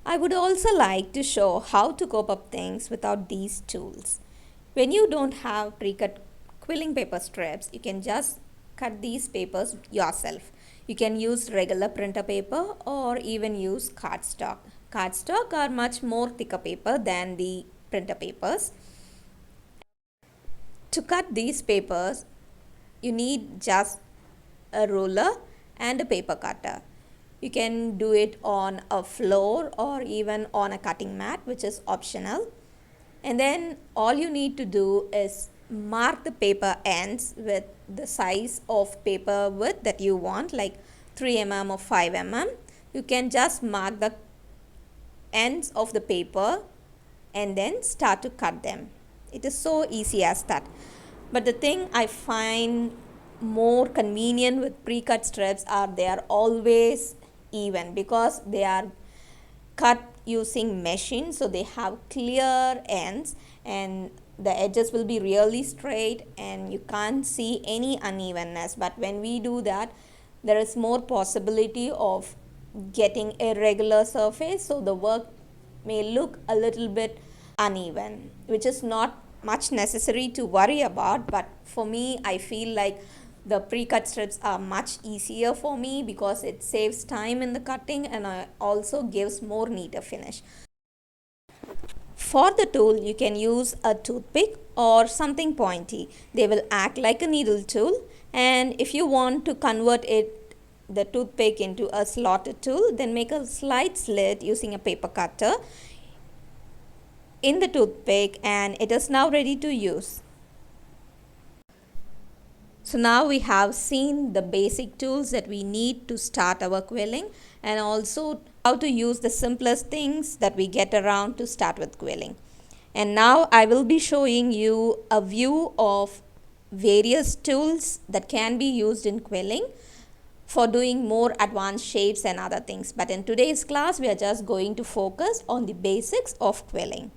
I would also like to show how to cope up things without these tools. When you don't have pre-cut quilling paper strips, you can just cut these papers yourself. You can use regular printer paper or even use cardstock. Cardstock are much more thicker paper than the printer papers. To cut these papers, you need just a ruler and a paper cutter. You can do it on a floor or even on a cutting mat, which is optional. And then all you need to do is mark the paper ends with the size of paper width that you want, like 3 mm or 5 mm. You can just mark the ends of the paper and then start to cut them. It is so easy as that. But the thing I find more convenient with pre-cut strips are they are always even because they are cut using machine, so they have clear ends and the edges will be really straight and you can't see any unevenness. But when we do that, there is more possibility of getting a irregular surface, so the work may look a little bit uneven, which is not much necessary to worry about. But for me, I feel like the pre-cut strips are much easier for me because it saves time in the cutting and also gives more neater finish. For the tool, you can use a toothpick or something pointy. They will act like a needle tool, and if you want to convert the toothpick into a slotted tool, then make a slight slit using a paper cutter in the toothpick and it is now ready to use. So now we have seen the basic tools that we need to start our quilling and also how to use the simplest things that we get around to start with quilling. And now I will be showing you a view of various tools that can be used in quilling for doing more advanced shapes and other things. But in today's class, we are just going to focus on the basics of quilling.